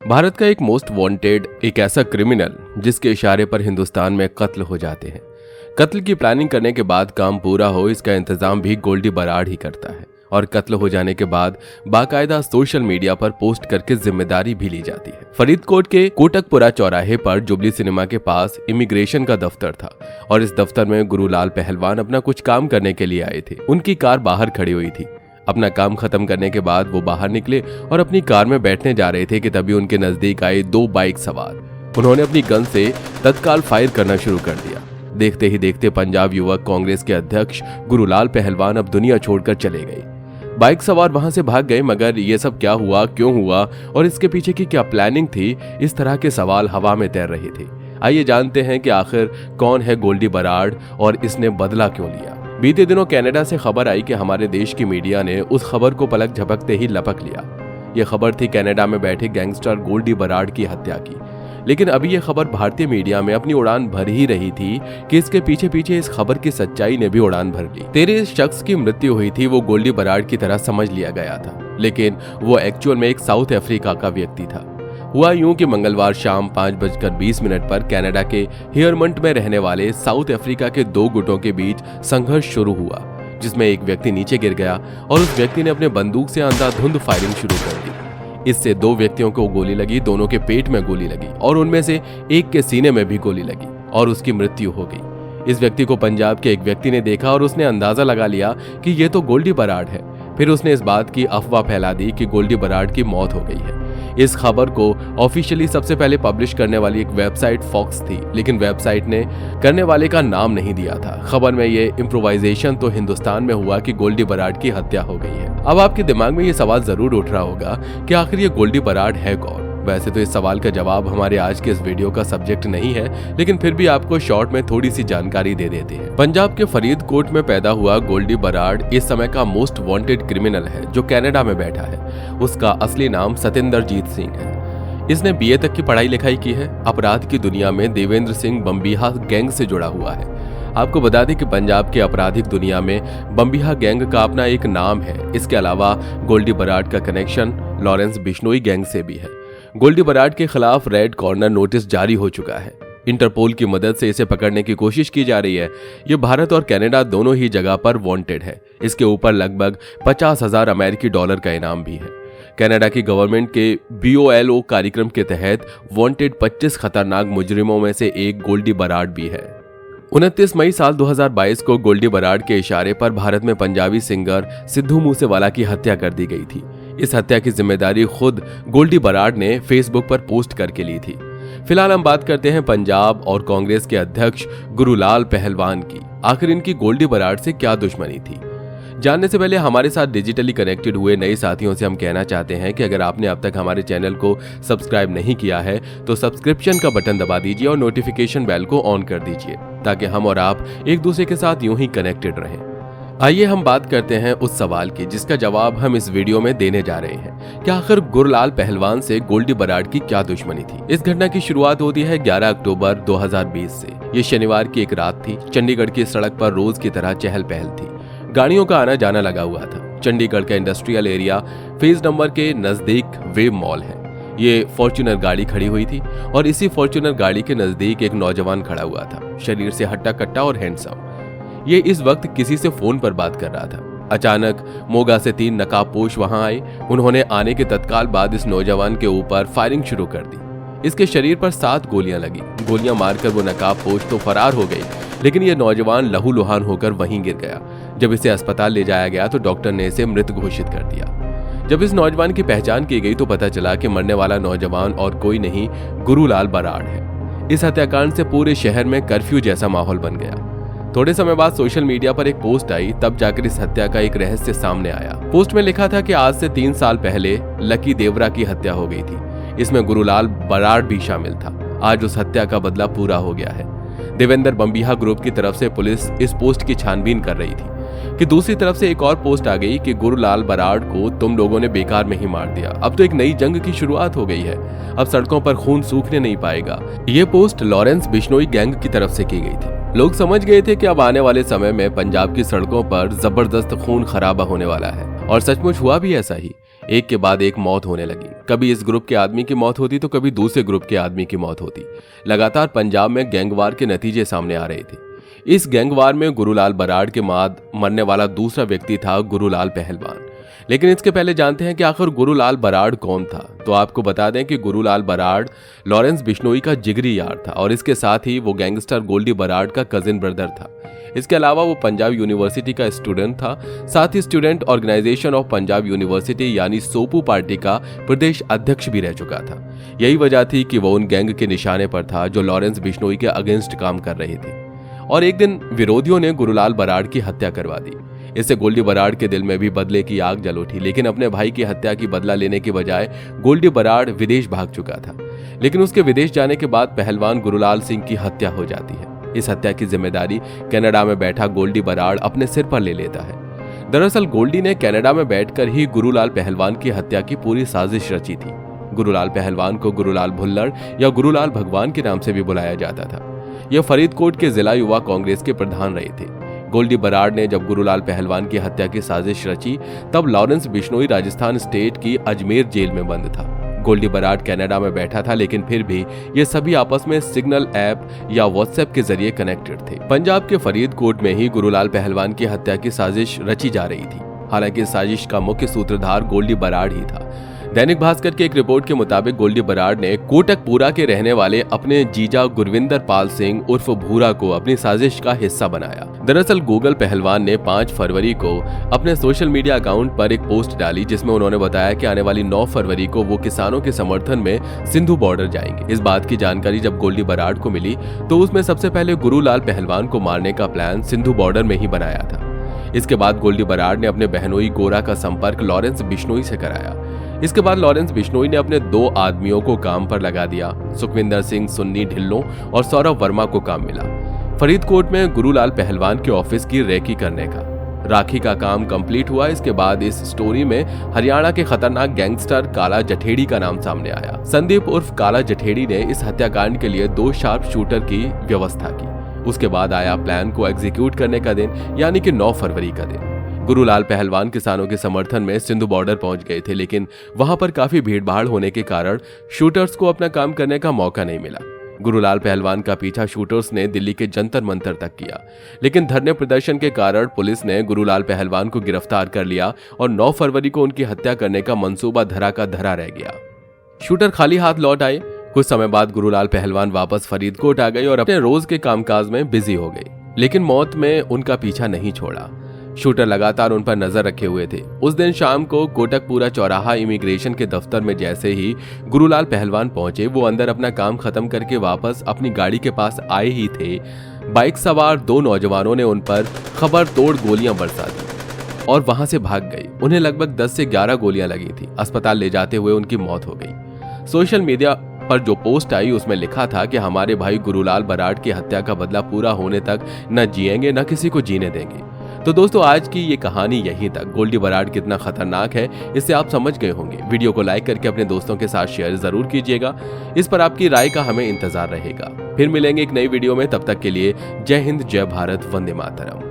भारत का एक most wanted, एक ऐसा क्रिमिनल जिसके इशारे पर हिंदुस्तान में कत्ल हो जाते हैं। कत्ल की प्लानिंग करने के बाद काम पूरा हो, इसका इंतजाम भी गोल्डी बराड़ ही करता है और कत्ल हो जाने के बाद बाकायदा सोशल मीडिया पर पोस्ट करके जिम्मेदारी भी ली जाती है। फरीदकोट के कोटकपुरा चौराहे पर जुबली सिनेमा के पास इमिग्रेशन का दफ्तर था और इस दफ्तर में गुरुलाल पहलवान अपना कुछ काम करने के लिए आए थे। उनकी कार बाहर खड़ी हुई थी। अपना काम खत्म करने के बाद वो बाहर निकले और अपनी कार में बैठने जा रहे थे कि तभी उनके नजदीक आए दो बाइक सवार। उन्होंने अपनी गन से तत्काल फायर करना शुरू कर दिया। देखते ही देखते पंजाब युवक कांग्रेस के अध्यक्ष गुरुलाल पहलवान अब दुनिया छोड़कर चले गए। बाइक सवार वहां से भाग गए, मगर ये सब क्या हुआ, क्यों हुआ और इसके पीछे की क्या प्लानिंग थी, इस तरह के सवाल हवा में तैर रहे थे। आइए जानते हैं कि आखिर कौन है गोल्डी बराड़ और इसने बदला क्यों लिया। बीते दिनों कनाडा से खबर आई कि हमारे देश की मीडिया ने उस खबर को पलक झपकते ही लपक लिया। यह खबर थी कनाडा में बैठे गैंगस्टर गोल्डी बराड़ की हत्या की। लेकिन अभी यह खबर भारतीय मीडिया में अपनी उड़ान भर ही रही थी कि इसके पीछे पीछे इस खबर की सच्चाई ने भी उड़ान भर ली। तेरे शख्स की मृत्यु हुई थी, वो गोल्डी बराड़ की तरह समझ लिया गया था, लेकिन वो एक्चुअल में एक साउथ अफ्रीका का व्यक्ति था। हुआ यूं कि मंगलवार शाम 5:20 पर कनाडा के हियरमंट में रहने वाले साउथ अफ्रीका के दो गुटों के बीच संघर्ष शुरू हुआ, जिसमें एक व्यक्ति नीचे गिर गया और उस व्यक्ति ने अपने बंदूक से अंधाधुंध फायरिंग शुरू कर दी। इससे दो व्यक्तियों को गोली लगी, दोनों के पेट में गोली लगी और उनमें से एक के सीने में भी गोली लगी और उसकी मृत्यु हो गई। इस व्यक्ति को पंजाब के एक व्यक्ति ने देखा और उसने अंदाजा लगा लिया कि ये तो गोल्डी बराड़ है। फिर उसने इस बात की अफवाह फैला दी कि गोल्डी बराड़ की मौत हो गई है। इस खबर को ऑफिशियली सबसे पहले पब्लिश करने वाली एक वेबसाइट फॉक्स थी, लेकिन वेबसाइट ने करने वाले का नाम नहीं दिया था। खबर में ये इम्प्रोवाइजेशन तो हिंदुस्तान में हुआ कि गोल्डी बराड़ की हत्या हो गई है। अब आपके दिमाग में ये सवाल जरूर उठ रहा होगा कि आखिर ये गोल्डी बराड़ है कौन। वैसे तो इस सवाल का जवाब हमारे आज के इस वीडियो का सब्जेक्ट नहीं है, लेकिन फिर भी आपको शॉर्ट में थोड़ी सी जानकारी दे देते हैं। पंजाब के फरीदकोट में पैदा हुआ गोल्डी बराड़ इस समय का मोस्ट वांटेड क्रिमिनल है जो कनाडा में बैठा है। उसका असली नाम सतिंदरजीत सिंह है। इसने बीए तक की पढ़ाई लिखाई की है। अपराध की दुनिया में देवेंद्र सिंह बम्बिहा गैंग से जुड़ा हुआ है। आपको बता दें कि पंजाब के आपराधिक दुनिया में बम्बिहा गैंग का अपना एक नाम है। इसके अलावा गोल्डी बराड़ का कनेक्शन लॉरेंस बिश्नोई गैंग से भी है। गोल्डी बराड़ के खिलाफ रेड कॉर्नर नोटिस जारी हो चुका है। इंटरपोल की मदद से इसे पकड़ने की कोशिश की जा रही है। ये भारत और कनाडा दोनों ही जगह पर वांटेड है। इसके ऊपर लगभग 50,000 अमेरिकी डॉलर का इनाम भी है। कनाडा की गवर्नमेंट के BOLO कार्यक्रम के तहत वांटेड 25 खतरनाक मुजरिमों में से एक गोल्डी बराड़ भी है। 29 मई साल 2022 को गोल्डी बराड़ के इशारे पर भारत में पंजाबी सिंगर सिद्धू मूसेवाला की हत्या कर दी गई थी। इस हत्या की जिम्मेदारी खुद गोल्डी बराड़ ने फेसबुक पर पोस्ट करके ली थी। फिलहाल हम बात करते हैं पंजाब और कांग्रेस के अध्यक्ष गुरुलाल पहलवान की। आखिर इनकी गोल्डी बराड़ से क्या दुश्मनी थी? जानने से पहले हमारे साथ डिजिटली कनेक्टेड हुए नए साथियों से हम कहना चाहते हैं कि अगर आपने अब तक हमारे चैनल को सब्सक्राइब नहीं किया है तो सब्सक्रिप्शन का बटन दबा दीजिए और नोटिफिकेशन बेल को ऑन कर दीजिए, ताकि हम और आप एक दूसरे के साथ यूं ही कनेक्टेड रहें। आइए हम बात करते हैं उस सवाल की जिसका जवाब हम इस वीडियो में देने जा रहे हैं कि आखिर गुरुलाल पहलवान से गोल्डी बराड़ की क्या दुश्मनी थी। इस घटना की शुरुआत होती है 11 अक्टूबर 2020 से। ये शनिवार की एक रात थी। चंडीगढ़ की सड़क पर रोज की तरह चहल पहल थी। गाड़ियों का आना जाना लगा हुआ था। चंडीगढ़ का इंडस्ट्रियल एरिया फेज नंबर के नजदीक वेब मॉल है। ये फॉर्च्यूनर गाड़ी खड़ी हुई थी और इसी फॉर्च्यूनर गाड़ी के नजदीक एक नौजवान खड़ा हुआ था, शरीर से हट्टा कट्टा और हैंडसम। ये इस वक्त किसी से फोन पर बात कर रहा था। अचानक मोगा से 3 नकाबपोश वहां आए। उन्होंने आने के तत्काल बाद इस नौजवान के ऊपर फायरिंग शुरू कर दी। इसके शरीर पर 7 गोलियां लगी। गोलियां मारकर वो नकाबपोश तो फरार हो गई, लेकिन यह नौजवान लहूलुहान होकर वहीं गिर गया। जब इसे अस्पताल ले जाया गया तो डॉक्टर ने इसे मृत घोषित कर दिया। जब इस नौजवान की पहचान की गई तो पता चला कि मरने वाला नौजवान और कोई नहीं, गुरुलाल बराड़ है। इस हत्याकांड से पूरे शहर में कर्फ्यू जैसा माहौल बन गया। थोड़े समय बाद सोशल मीडिया पर एक पोस्ट आई, तब जाकर इस हत्या का एक रहस्य सामने आया। पोस्ट में लिखा था कि आज से 3 साल पहले लकी देवरा की हत्या हो गई थी। इसमें गुरुलाल बराड़ भी शामिल था। आज उस हत्या का बदला पूरा हो गया है। देवेंद्र बम्बिहा ग्रुप की तरफ से पुलिस इस पोस्ट की छानबीन कर रही थी कि दूसरी तरफ से एक और पोस्ट आ गई कि गुरुलाल बराड़ को तुम लोगों ने बेकार में ही मार दिया। अब तो एक नई जंग की शुरुआत हो गई है। अब सड़कों पर खून सूखने नहीं पाएगा। ये पोस्ट लॉरेंस बिश्नोई गैंग की तरफ से की गई थी। लोग समझ गए थे कि अब आने वाले समय में पंजाब की सड़कों पर जबरदस्त खून खराबा होने वाला है और सचमुच हुआ भी ऐसा ही। एक के बाद एक मौत होने लगी। कभी इस ग्रुप के आदमी की मौत होती तो कभी दूसरे ग्रुप के आदमी की मौत होती। लगातार पंजाब में गैंगवार के नतीजे सामने आ रहे थे। इस गैंगवार में गुरुलाल बराड़ के बाद मरने वाला दूसरा व्यक्ति था गुरुलाल पहलवान। लेकिन इसके पहले जानते हैं कि आखिर गुरुलाल बराड़ कौन था। तो आपको बता दें कि गुरुलाल बराड़ लॉरेंस बिश्नोई का जिगरी यार था और इसके साथ ही वो गैंगस्टर गोल्डी बराड़ का कजिन ब्रदर था। इसके अलावा वो पंजाब यूनिवर्सिटी का स्टूडेंट था। साथ ही Student Organisation of Panjab University यानी सोपू पार्टी का प्रदेश अध्यक्ष भी रह चुका था। यही वजह थी कि वो उन गैंग के निशाने पर था जो लॉरेंस बिश्नोई के अगेंस्ट काम कर रहे थे। और एक दिन विरोधियों ने गुरुलाल बराड़ की हत्या करवा दी। इससे गोल्डी बराड़ के दिल में भी बदले की आग जल उठी। लेकिन अपने भाई की हत्या की बदला लेने की बजाय गोल्डी बराड़ विदेश भाग चुका था। लेकिन उसके विदेश जाने के बाद पहलवान गुरुलाल सिंह की हत्या हो जाती है। इस हत्या की जिम्मेदारी कनाडा में बैठा गोल्डी बराड़ अपने सिर पर ले लेता है। दरअसल गोल्डी ने कनाडा में बैठकर ही गुरुलाल पहलवान की हत्या की पूरी साजिश रची थी। गुरुलाल पहलवान को गुरुलाल भुल्लड़ या गुरुलाल भगवान के नाम से भी बुलाया जाता था। यह फरीदकोट के जिला युवा कांग्रेस के प्रधान रहे थे। गोल्डी बराड़ ने जब गुरुलाल पहलवान की हत्या की साजिश रची तब लॉरेंस बिश्नोई राजस्थान स्टेट की अजमेर जेल में बंद था। गोल्डी बराड़ कनाडा में बैठा था, लेकिन फिर भी ये सभी आपस में सिग्नल ऐप या व्हाट्सएप के जरिए कनेक्टेड थे। पंजाब के फरीदकोट में ही गुरुलाल पहलवान की हत्या की साजिश रची जा रही थी। हालांकि इस साजिश का मुख्य सूत्रधार गोल्डी बराड़ ही था। दैनिक भास्कर की एक रिपोर्ट के मुताबिक गोल्डी बराड़ ने कोटकपुरा के रहने वाले अपने जीजा गुरविंदर पाल सिंह उर्फ भूरा को अपनी साजिश का हिस्सा बनाया। दरअसल गूगल पहलवान ने 5 फरवरी को अपने सोशल मीडिया अकाउंट पर एक पोस्ट डाली जिसमें उन्होंने बताया कि आने वाली 9 फरवरी को वो किसानों के समर्थन में सिंधु बॉर्डर जाएंगे। इस बात की जानकारी जब गोल्डी बराड़ को मिली तो उसमें सबसे पहले गुरुलाल पहलवान को मारने का प्लान सिंधु बॉर्डर में ही बनाया था। इसके बाद गोल्डी बराड़ ने अपने बहनोई गोरा का संपर्क लॉरेंस बिश्नोई से कराया। इसके बाद लॉरेंस बिश्नोई ने अपने 2 आदमियों को काम पर लगा दिया। सुखविंदर सिंह सुन्नी ढिल्लों और सौरभ वर्मा को काम मिला फरीदकोट में गुरुलाल पहलवान के ऑफिस की रेकी करने का। राखी का काम कंप्लीट हुआ। इसके बाद इस स्टोरी में हरियाणा के खतरनाक गैंगस्टर काला जठेड़ी का नाम सामने आया। संदीप उर्फ काला जठेड़ी ने इस हत्याकांड के लिए 2 शार्प शूटर की व्यवस्था की। उसके बाद आया प्लान को एग्जीक्यूट करने का दिन, यानी कि 9 फरवरी का दिन। गुरुलाल पहलवान किसानों के समर्थन में सिंधु बॉर्डर पहुंच गए थे, लेकिन वहां पर काफी भीड़भाड़ होने के कारण शूटर्स को अपना काम करने का मौका नहीं मिला। गुरुलाल पहलवान का पीछा शूटर्स ने दिल्ली के जंतर मंतर तक किया, लेकिन धरने प्रदर्शन के कारण पुलिस ने गुरुलाल पहलवान को गिरफ्तार कर लिया और 9 फरवरी को उनकी हत्या करने का मंसूबा धरा का धरा रह गया। शूटर खाली हाथ लौट आए। कुछ समय बाद गुरुलाल पहलवान वापस फरीदकोट आ गए और अपने रोज के कामकाज में बिजी हो गए, लेकिन मौत में उनका पीछा नहीं छोड़ा। शूटर लगातार उन पर नजर रखे हुए थे। उस दिन शाम को कोटकपुरा चौराहा इमिग्रेशन के दफ्तर में जैसे ही गुरुलाल पहलवान पहुंचे, वो अंदर अपना काम खत्म करके वापस अपनी गाड़ी के पास आए ही थे, बाइक सवार 2 नौजवानों ने उन पर खबरतोड़ गोलियां बरसा दी और वहां से भाग गए। उन्हें लगभग 10 से 11 गोलियां लगी थी। अस्पताल ले जाते हुए उनकी मौत हो गई। सोशल मीडिया पर जो पोस्ट आई उसमें लिखा था कि हमारे भाई गुरुलाल बराड़ की हत्या का बदला पूरा होने तक न जिएंगे न किसी को जीने देंगे। तो दोस्तों, आज की ये कहानी यहीं तक। गोल्डी बराड़ कितना खतरनाक है इससे आप समझ गए होंगे। वीडियो को लाइक करके अपने दोस्तों के साथ शेयर जरूर कीजिएगा। इस पर आपकी राय का हमें इंतजार रहेगा। फिर मिलेंगे एक नई वीडियो में। तब तक के लिए जय हिंद, जय भारत, वंदे मातरम।